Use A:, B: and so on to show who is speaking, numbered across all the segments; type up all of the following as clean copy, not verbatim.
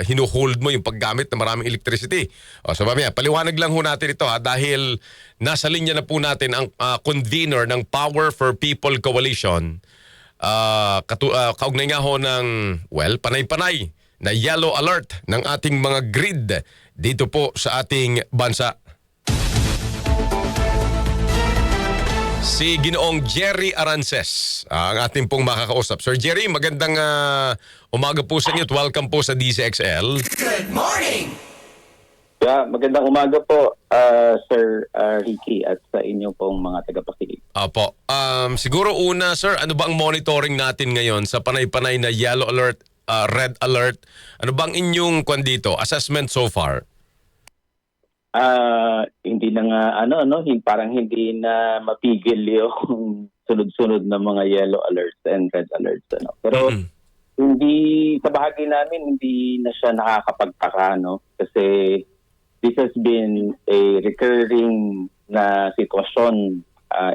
A: hinuhold mo yung paggamit ng maraming electricity. O, so mamaya, paliwanag lang ho natin ito dahil nasa linya na po natin ang convener ng Power for People Coalition. Kaugnay nga ho ng, panay-panay na yellow alert ng ating mga grid dito po sa ating bansa. Si Ginoong Jerry Arances, ang ating pong makakausap. Sir Jerry, magandang umaga po sa inyo at welcome po sa DZXL.
B: Good morning!
C: Yeah, magandang umaga po, Sir Ricky at sa inyo pong mga tagapakinig.
A: Apo. Siguro una, sir, ano ba ang monitoring natin ngayon sa panay-panay na yellow alert, red alert? Ano bang inyong dito, assessment so far?
C: Hindi na nga parang hindi na mapigil yung sunod-sunod na mga yellow alerts and red alerts Pero hindi sa bahagi namin hindi na siya nakakapagtaka kasi this has been a recurring na sitwasyon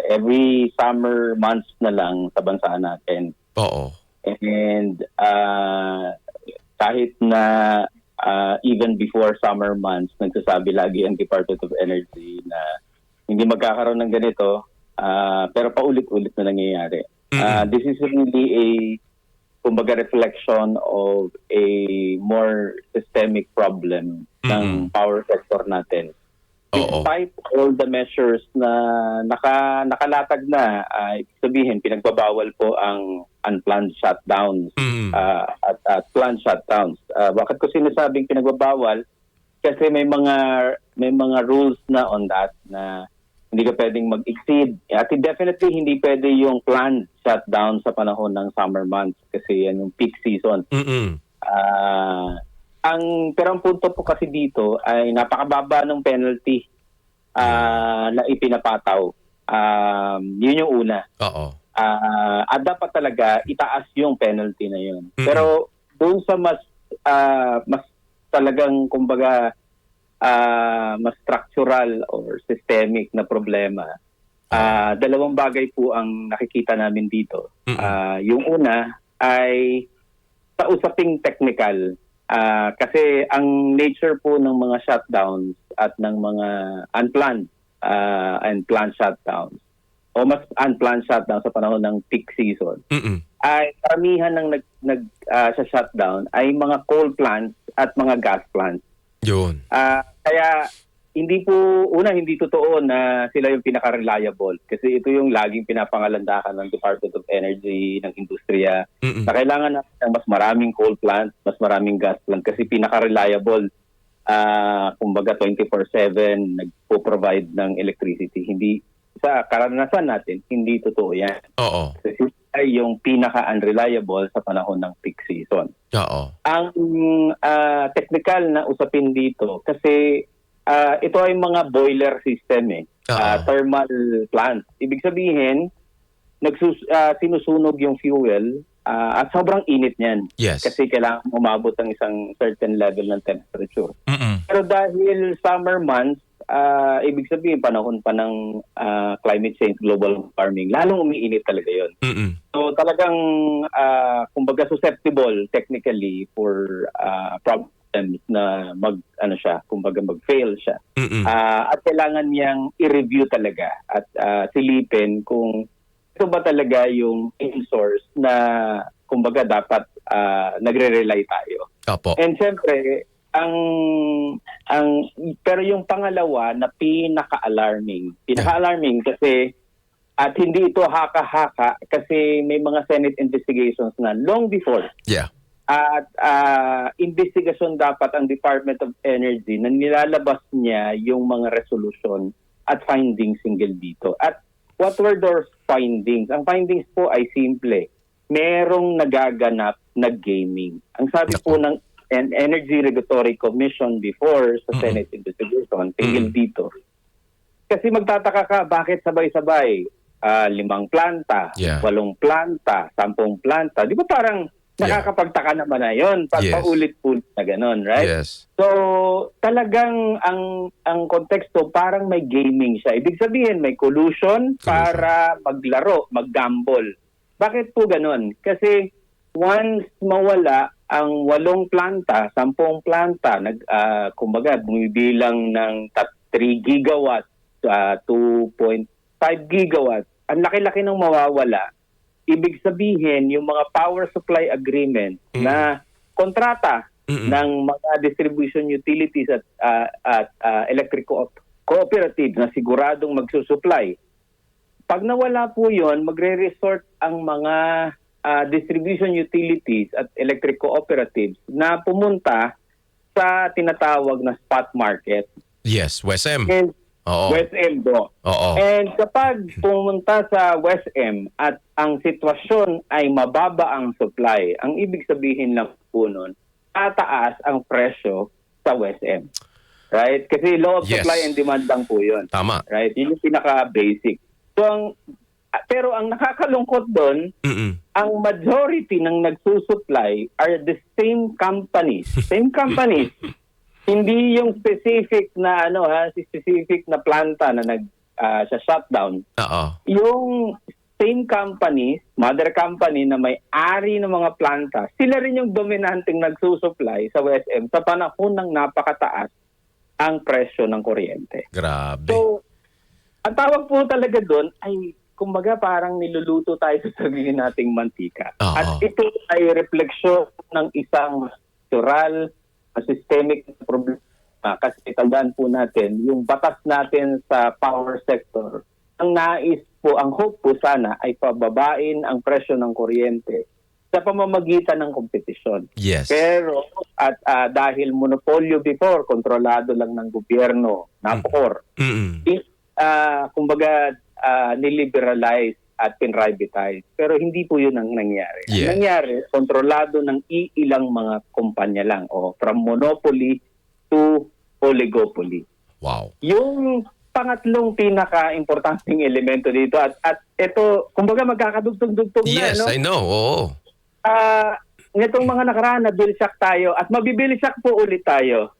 C: every summer months na lang sa bansa natin.
A: Oo.
C: And kahit na even before summer months, nagsasabi lagi ang Department of Energy na hindi magkakaroon ng ganito, pero paulit-ulit na nangyayari. This is really kumbaga reflection of a more systemic problem ng power sector natin. Despite all the measures na nakalatag na, sabihin, pinagbabawal po ang unplanned shutdowns at planned shutdowns. Bakit ko sinasabing pinagbabawal? Kasi may mga rules na on that na hindi ka pwedeng mag-exceed. At definitely hindi pwede yung planned shutdown sa panahon ng summer months kasi yan yung peak season. Pero ang punto po kasi dito ay napakababa ng penalty na ipinapataw. Yun yung una.
A: Oo.
C: At dapat talaga itaas yung penalty na yun. Pero doon sa mas talagang kumbaga mas structural or systemic na problema, dalawang bagay po ang nakikita namin dito. Yung una ay sa usaping technical. Kasi ang nature po ng mga shutdowns at ng mga unplanned and planned shutdowns o mas unplanned shutdown sa panahon ng peak season ay karamihan ng shutdown ay mga coal plants at mga gas plants.
A: Yun.
C: Kaya hindi totoo na sila yung pinaka-reliable kasi ito yung laging pinapangalandakan ng Department of Energy, ng industriya, na kailangan natin ng mas maraming coal plants, mas maraming gas plant kasi pinaka-reliable, kumbaga 24/7 nagpo-provide ng electricity. Hindi, sa karanasan natin, hindi totoo yan.
A: Oo.
C: Kasi ay yung pinaka-unreliable sa panahon ng peak season.
A: Oo.
C: Ang technical na usapin dito kasi ito ay mga boiler system thermal plants. Ibig sabihin, sinusunog yung fuel at sobrang init niyan.
A: Yes.
C: Kasi kailangan umabot ng isang certain level ng temperature. Pero dahil summer months, ibig sabihin panahon pa ng climate change, global warming, lalong umiinit talaga yun. So talagang kumbaga susceptible technically for problems na mag-fail siya. At kailangan niyang i-review talaga at silipin kung ito ba talaga yung source na kumbaga dapat nagre-rely tayo.
A: Opo.
C: And syempre, pero yung pangalawa na pinaka-alarming kasi at hindi ito haka-haka kasi may mga Senate investigations na long before.
A: Yeah.
C: At investigasyon dapat ang Department of Energy na nilalabas niya yung mga resolution at findings hinggil dito. At what were those findings? Ang findings po ay simple. Merong nagaganap na gaming. Ang sabi po ng Energy Regulatory Commission before sa Senate investigation hinggil dito. Kasi magtataka ka, bakit sabay-sabay? 5 planta, 8 planta, 10 planta. Di ba parang nakakapagtaka naman na yun pag paulit-ulit na gano'n, right?
A: Yes.
C: So, talagang ang konteksto parang may gaming siya. Ibig sabihin, may collusion para maglaro, mag-gamble. Bakit po gano'n? Kasi once mawala ang 8 planta, 10 planta, kumbaga bumibilang ng 3 gigawatts, 2.5 gigawatts, ang laki-laki ng mawawala. Ibig sabihin, yung mga power supply agreement na kontrata ng mga distribution utilities at electric cooperative na siguradong magsusupply. Pag nawala po yun, magre-resort ang mga distribution utilities at electric cooperatives na pumunta sa tinatawag na spot market.
A: Yes, WESM.
C: And
A: Oo.
C: WESM po.
A: Oo.
C: And kapag pumunta sa WESM at ang sitwasyon ay mababa ang supply, ang ibig sabihin lang po nun, tataas ang presyo sa WESM. Right? Kasi law of
A: Yes.
C: supply and demand lang po yun.
A: Tama.
C: Right? Yun yung pinaka-basic. So, pero ang nakakalungkot doon, ang majority ng nagsusupply are the same companies. Same companies. Hindi yung specific na specific na planta na sa shutdown.
A: Oo.
C: Yung same companies, mother company na may-ari ng mga planta, sila rin yung dominanteng nagsusupply sa WESM sa panahon ng napakataas ang presyo ng kuryente.
A: Grabe.
C: So, ang tawag po talaga doon ay kumbaga parang niluluto tayo sa sarili nating mantika.
A: Oo.
C: At ito ay refleksyon ng isang natural, systemic problema. Kasi tandaan po natin, yung batas natin sa power sector, ang nais po, ang hope po sana ay pababain ang presyo ng kuryente sa pamamagitan ng kompetisyon.
A: Yes.
C: Pero dahil monopolyo before, kontrolado lang ng gobyerno, napokor. Kumbaga, niliberalize at pinrivatize. Pero hindi po yun ang nangyari.
A: Yeah.
C: Ang nangyari, kontrolado ng iilang mga kumpanya lang. From monopoly to oligopoly.
A: Wow.
C: Yung pangatlong pinaka-importanting elemento dito at ito, kumbaga magkakadugtog-dugtog
A: Yes,
C: na, no?
A: I know. Oo.
C: Nitong mga nakaraan na bill shock tayo at mabibill shock po ulit tayo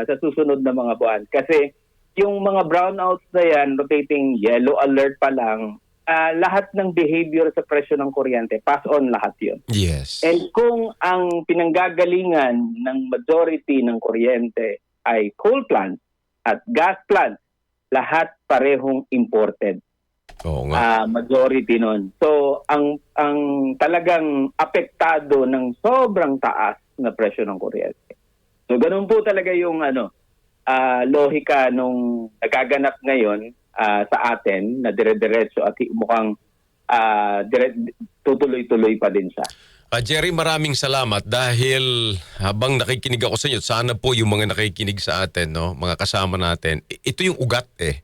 C: sa susunod na mga buwan. Kasi yung mga brownouts na yan, rotating yellow alert pa lang, lahat ng behavior sa presyo ng kuryente, pass on lahat yun.
A: Yes.
C: And kung ang pinanggagalingan ng majority ng kuryente ay coal plant at gas plant, lahat parehong imported.
A: Oo nga.
C: Majority nun. So, ang talagang apektado ng sobrang taas na presyo ng kuryente. So, ganun po talaga yung lohika nung nagaganap ngayon sa atin na dire-diretso at mukhang tutuloy-tuloy pa din siya.
A: Jerry, maraming salamat dahil habang nakikinig ako sa inyo, sana po yung mga nakikinig sa atin, no, mga kasama natin, ito yung ugat eh.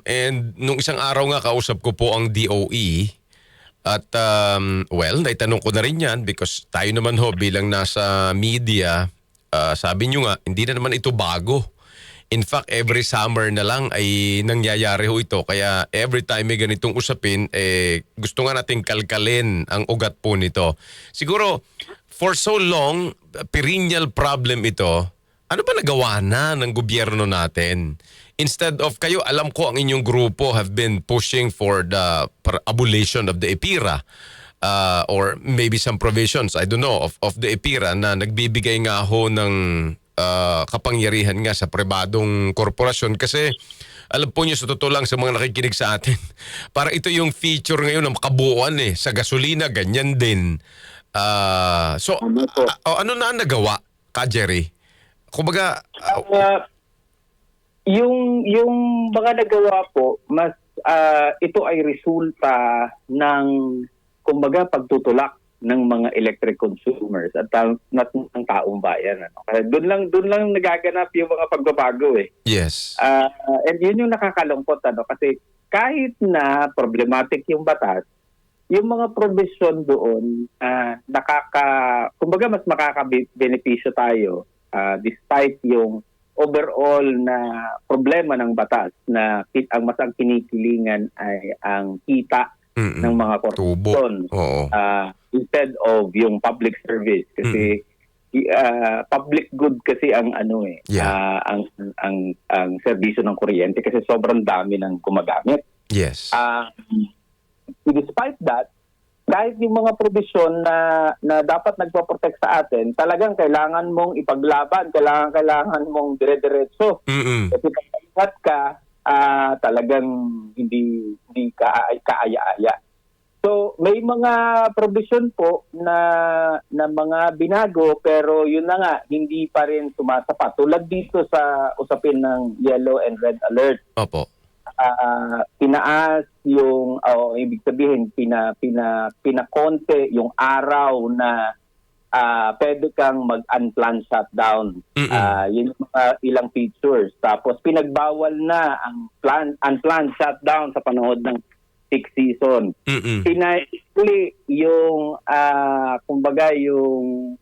A: And nung isang araw nga kausap ko po ang DOE at naitanong ko na rin yan because tayo naman ho bilang nasa media, sabi nyo nga, hindi na naman ito bago. In fact, every summer na lang ay nangyayari ho ito. Kaya every time may ganitong usapin, gusto nga nating kalkalin ang ugat po nito. Siguro, for so long, perennial problem ito, ano ba nagawa na ng gobyerno natin? Instead of kayo, alam ko ang inyong grupo have been pushing for the abolition of the EPIRA. Or maybe some provisions, I don't know, of the EPIRA na nagbibigay nga ho ng kapangyarihan nga sa pribadong korporasyon. Kasi alam po nyo, sa totoo lang sa mga nakikinig sa atin, para ito yung feature ngayon na makabuuan sa gasolina, ganyan din. Ano na ang nagawa, Ka Jerry? Kumbaga,
C: yung mga nagawa po, mas ito ay resulta ng kumbaga pagtutulak ng mga electric consumers at ng taong bayan. Kaya doon lang nagaganap yung mga pagbabago eh.
A: Yes.
C: And yun yung nakakalungkot kasi kahit na problematic yung batas, yung mga provision doon kumbaga mas makakabenepisyo tayo despite yung overall na problema ng batas na ang kinikilingan ay ang kita ng mga korporasyon instead of yung public service kasi public good kasi ang ang serbisyo ng kuryente kasi sobrang dami ng gumagamit.
A: Yes.
C: Despite that, kahit yung mga probisyon na dapat nagpo-protect sa atin, talagang kailangan mong ipaglaban, kailangan mong dire-diretso.
A: Mm-mm.
C: Kasi pag ka, talagang hindi kaaya-aya. So, may mga provision po na mga binago, pero yun na nga, hindi pa rin sumasapat. Tulad dito sa usapin ng yellow and red alert.
A: Opo.
C: Pinaas yung, ibig sabihin, pinakonte yung araw na pwede kang mag-unplanned shutdown. Yun yung mga ilang features. Tapos pinagbawal na ang unplanned shutdown sa panahon ng peak season. Pinaikli yung, kumbaga yung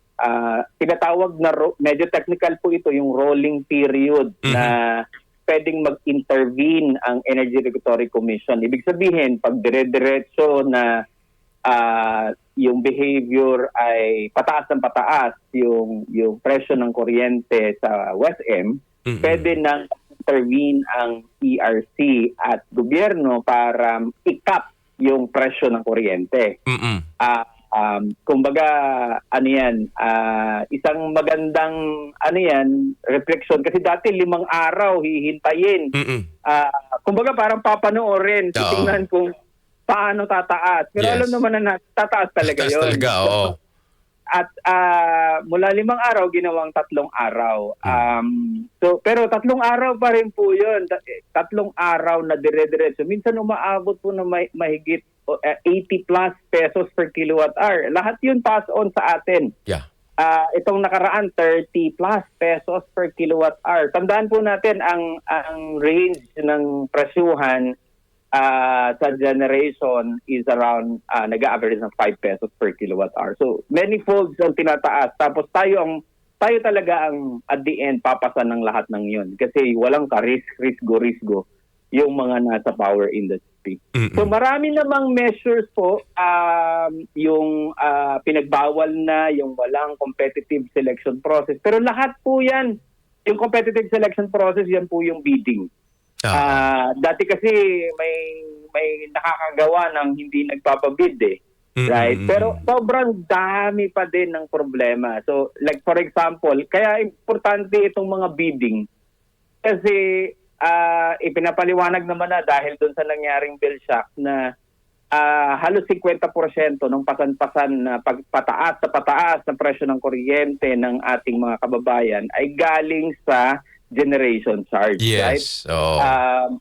C: tinatawag na, medyo technical po ito, yung rolling period na pwedeng mag-intervene ang Energy Regulatory Commission. Ibig sabihin, pag dire-diretso na yung behavior ay pataas ng pataas, yung presyo ng kuryente sa WestM, pwede nang intervene ang ERC at gobyerno para i-cap yung presyo ng kuryente. Kumbaga, isang magandang, reflection. Kasi dati 5 araw hihintayin. Kumbaga parang papanoorin, titingnan kung paano tataas. Pero alam naman na tataas talaga yun.
A: Tataas talaga, oo.
C: At mula 5 araw, ginawang 3 araw. Pero 3 araw pa rin po yun. 3 araw na dire-diretso. Minsan umaabot po na mahigit 80 plus pesos per kilowatt hour. Lahat yun pass on sa atin.
A: Yeah.
C: Itong nakaraan, 30 plus pesos per kilowatt hour. Tandaan po natin ang range ng presyuhan sa generation is around nag-average ng 5 pesos per kilowatt hour. So many folds ang tinataas. Tapos tayo talaga ang at the end papasa ng lahat ng yun. Kasi walang ka-risk-go yung mga nasa power industry. So marami namang measures po, yung pinagbawal na, yung walang competitive selection process. Pero lahat po yan, yung competitive selection process, yan po yung bidding. Dati kasi may nakakagawa ng hindi nagpapabid right? Pero sobrang dami pa din ng problema. So like for example, kaya importante itong mga bidding kasi ipinapaliwanag naman na dahil doon sa nangyaring bill shock na halos 50% ng pasan-pasan na pataas na presyo ng kuryente ng ating mga kababayan ay galing sa generation charge, right?
A: Yes. Oh.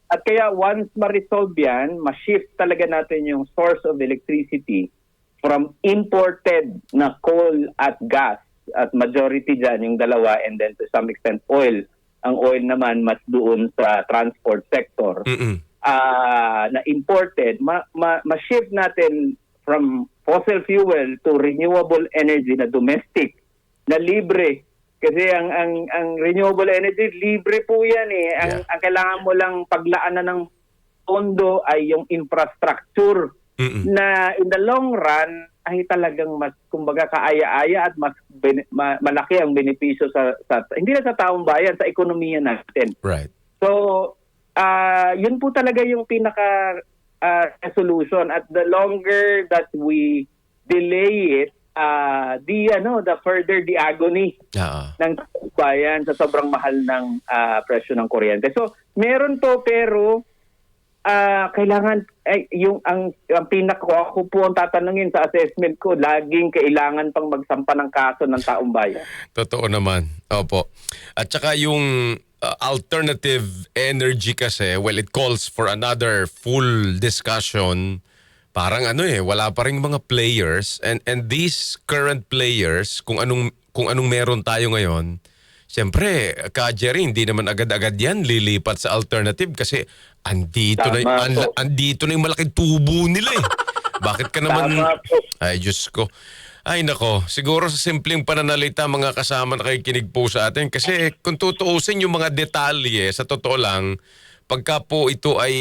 C: At kaya once ma-resolve yan, ma-shift talaga natin yung source of electricity from imported na coal at gas, at majority dyan yung dalawa, and then to some extent oil. Ang oil naman mas doon sa transport sector na imported, ma-shift natin from fossil fuel to renewable energy na domestic, na libre. Kasi ang renewable energy, libre po yan eh. Ang kailangan mo lang paglaanan ng pondo ay yung infrastructure na in the long run ay talagang mas, kumbaga, kaaya-aya at mas malaki ang benepisyo sa hindi na sa taong bayan, sa ekonomiya natin.
A: Right.
C: So, yun po talaga yung pinaka solution. At the longer that we delay it, the further the agony ng bayan sa sobrang mahal ng presyo ng kuryente. So, meron to, pero kailangan ang ako po ang tatanungin sa assessment ko, laging kailangan pang magsampa ng kaso ng taong bayan.
A: Totoo naman. Opo. At saka yung alternative energy kasi, well, it calls for another full discussion. Parang wala pa ring mga players, and these current players, kung anong meron tayo ngayon, siyempre, Jerry, hindi naman agad-agad yan lilipat sa alternative kasi andito na yung malaking tubo nila eh. Bakit ka naman... Ay, Diyos ko. Ay, nako. Siguro sa simpleng pananalita, mga kasama na nakikinig po sa atin. Kasi kung tutuusin yung mga detalye, sa totoo lang, pagka po ito ay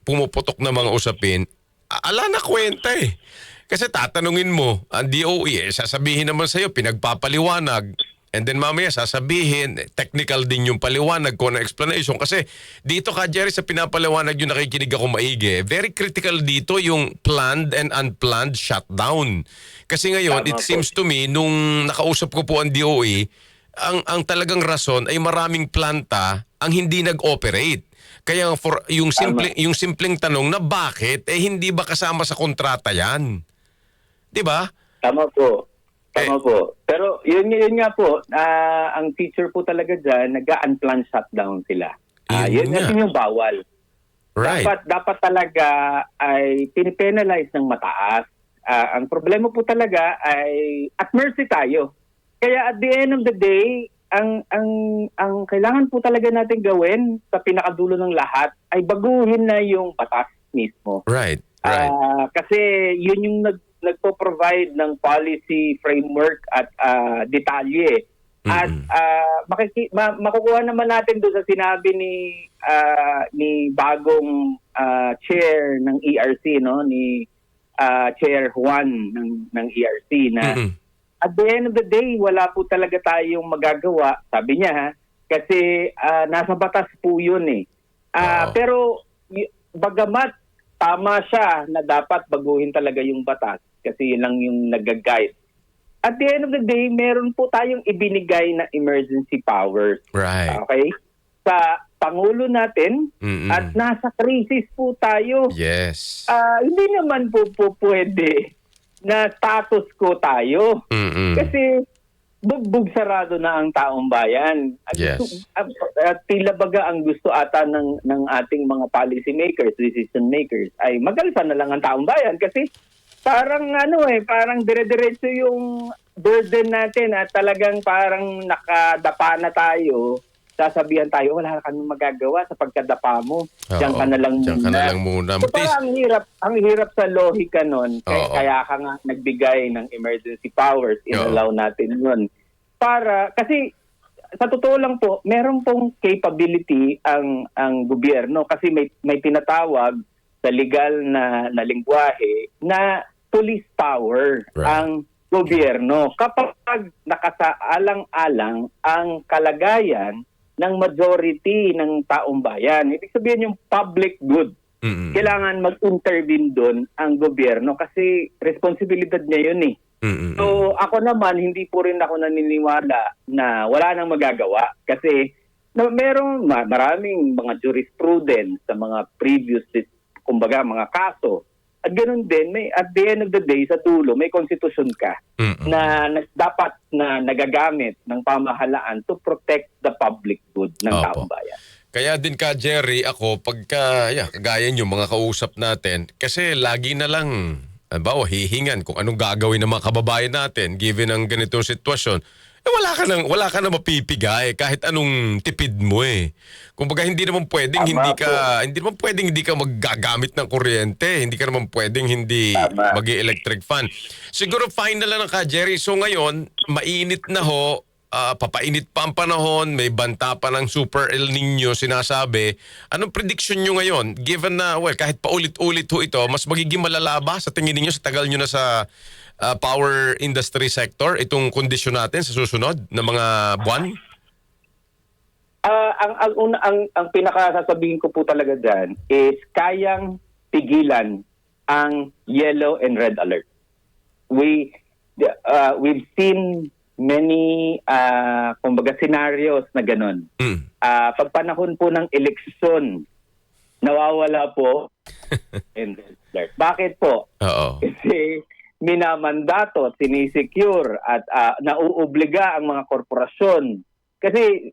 A: pumuputok na mga usapin, ala na kwenta eh. Kasi tatanungin mo, ang DOE, sasabihin naman sa'yo, pinagpapaliwanag. And then mamaya sasabihin, technical din yung paliwanag ko na explanation. Kasi dito ka, Jerry, sa pinapaliwanag yung nakikinig ako maigi, very critical dito yung planned and unplanned shutdown. Kasi ngayon,
C: Tama
A: it
C: po.
A: seems to me, nung nakausap ko po ang DOE, ang talagang rason ay maraming planta ang hindi nag-operate. Kaya for yung simpleng tanong na bakit hindi ba kasama sa kontrata 'yan? 'Di ba?
C: Tama po. Tama po. Pero yun nga po, ang teacher po talaga dyan, nag-unplanned shutdown sila.
A: Yun
C: Yun
A: nga.
C: yung bawal.
A: Right.
C: Dapat talaga ay pinipenalize ng mataas. Ang problema po talaga ay at mercy tayo. Kaya at the end of the day, ang kailangan po talaga natin gawin sa pinakadulo ng lahat ay baguhin na yung batas mismo.
A: Right.
C: Kasi yun yung nagpo-provide ng policy framework at detalye. At makukuha naman natin doon sa sinabi ni bagong chair ng ERC, no, ni Chair Juan ng ERC na at the end of the day wala po talaga tayong magagawa, sabi niya, kasi nasa batas po yun eh. Pero bagamat tama siya na dapat baguhin talaga yung batas kasi yun lang yung nag-guide. At the end of the day, meron po tayong ibinigay na emergency powers.
A: Right.
C: Okay? Sa Pangulo natin at nasa crisis po tayo.
A: Yes.
C: Hindi naman po pwede na status quo tayo. Kasi bugbog sarado na ang taong bayan.
A: Yes.
C: Tila baga ang gusto ata ng ating mga policy makers, decision makers, ay magalsa na lang ang taong bayan kasi parang parang dire-diretso yung burden natin at talagang parang nakadapa na tayo. Sasabihan tayo, wala ka nang magagawa sa pagkadapa mo. Diyan ka na lang muna.
A: Diyan ka na lang muna.
C: So, parang ang hirap sa lohika nun. Kaya ka nga nagbigay ng emergency powers. Inallow natin yun. Kasi sa totoo lang po, meron pong capability ang gobyerno kasi may tinatawag sa legal na lingwahe na police power ang gobyerno. Kapag nakasaalang-alang ang kalagayan ng majority ng taong bayan. Ibig sabihin yung public good. Kailangan mag-intervene doon ang gobyerno kasi responsibilidad niya yun eh. So ako naman, hindi po rin ako naniniwala na wala nang magagawa kasi merong maraming mga jurisprudence sa mga previous, kumbaga mga kaso. At ganoon din, at the end of the day, sa dulo, may konstitusyon ka na dapat na nagagamit ng pamahalaan to protect the public good ng taong bayan.
A: Kaya din ka, Jerry, ako, kagaya nyo, mga kausap natin, kasi lagi na lang, hihingan kung anong gagawin ng mga kababayan natin given ang ganitong sitwasyon. Wala ka na mapipigay kahit anong tipid mo eh. Kumbaga hindi naman pwedeng hindi ka maggagamit ng kuryente, hindi ka naman pwedeng hindi magi-electric fan. Siguro fine na lang ka, Jerry. So ngayon, mainit na ho, papainit pa ang panahon, may banta pa ng Super El Nino sinasabi. Anong prediction nyo ngayon? Given na kahit paulit-ulit ho ito, mas magiging malala ba sa tingin niyo sa tagal nyo na sa power industry sector, itong kondisyon natin sa susunod na mga buwan?
C: Ang pinakasasabihin ko po talaga dyan is kayang pigilan ang yellow and red alert. We've seen many kumbaga scenarios na ganun. Pag panahon po ng eleksyon, nawawala po and red alert. Bakit po? Kasi minamandato, sinisecure at nauobliga ang mga korporasyon. Kasi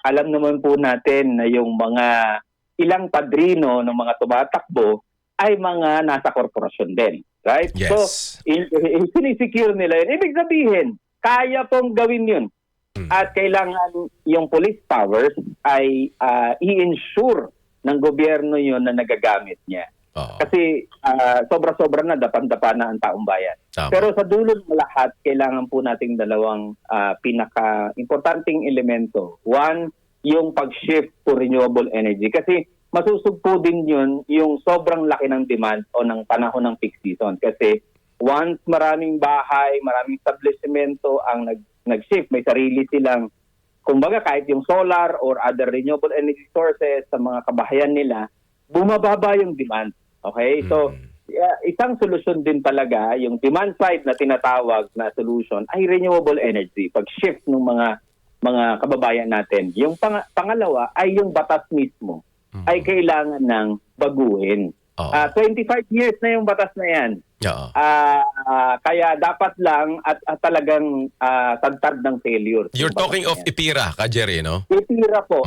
C: alam naman po natin na yung mga ilang padrino ng mga tumatakbo ay mga nasa korporasyon din. Right?
A: Yes.
C: So, sinisecure nila yun. Ibig sabihin, kaya pong gawin yun. At kailangan yung police powers ay i-ensure ng gobyerno yun na nagagamit niya. Kasi sobra-sobra na, dapan-dapa na ang taong bayan. Pero sa dulo ng lahat, kailangan po nating dalawang pinaka-importanting elemento. One, yung pag-shift to renewable energy. Kasi masusugpo din yun yung sobrang laki ng demand o ng panahon ng peak season. Kasi once maraming bahay, maraming establishmento ang nag-shift, may sarili silang, kumbaga kahit yung solar or other renewable energy sources sa mga kabahayan nila, bumababa yung demand. Okay? So, isang solusyon din talaga, yung demand side na tinatawag na solution ay renewable energy. Pag-shift ng mga kababayan natin. Yung pangalawa ay yung batas mismo ay kailangan ng baguhin.
A: Oo.
C: 25 years na yung batas na yan.
A: Oo.
C: Kaya dapat lang at talagang tagtag ng failure.
A: You're
C: yung batas
A: talking
C: na
A: of
C: yan.
A: IPIRA, ka Jerry, no?
C: Itira po,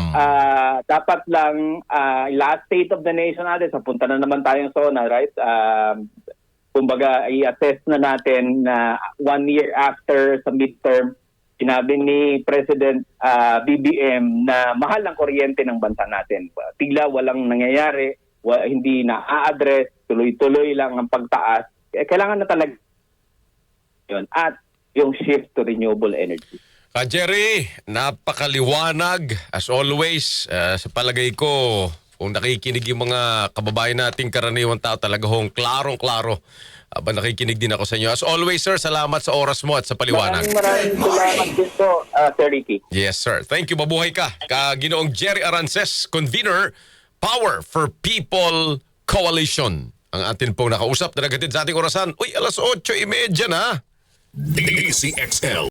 C: dapat lang last state of the nation natin, sa punta na naman tayong SONA, right? Kumbaga, i-assess na natin na 1 year after sa midterm, sinabi ni President BBM na mahal ang kuryente ng bansa natin. Tigla walang nangyayari, hindi na-address, tuloy-tuloy lang ang pagtaas. Kailangan na talaga yun. At yung shift to renewable energy.
A: Ka Jerry, napakaliwanag as always. Sa palagay ko, kung nakikinig yung mga kababayan nating karaniwang tao, talaga hong klarong-klaro. Nakikinig din ako sa inyo. As always, sir, salamat sa oras mo at sa paliwanag.
C: Maraming salamat din po, Sir Ricky.
A: Yes, sir. Thank you. Mabuhay ka. Ginoong Jerry Arances, convener, Power for People Coalition. Ang atin pong nakausap na nagatid sa ating orasan. Uy, 8:30 na.
B: DCXL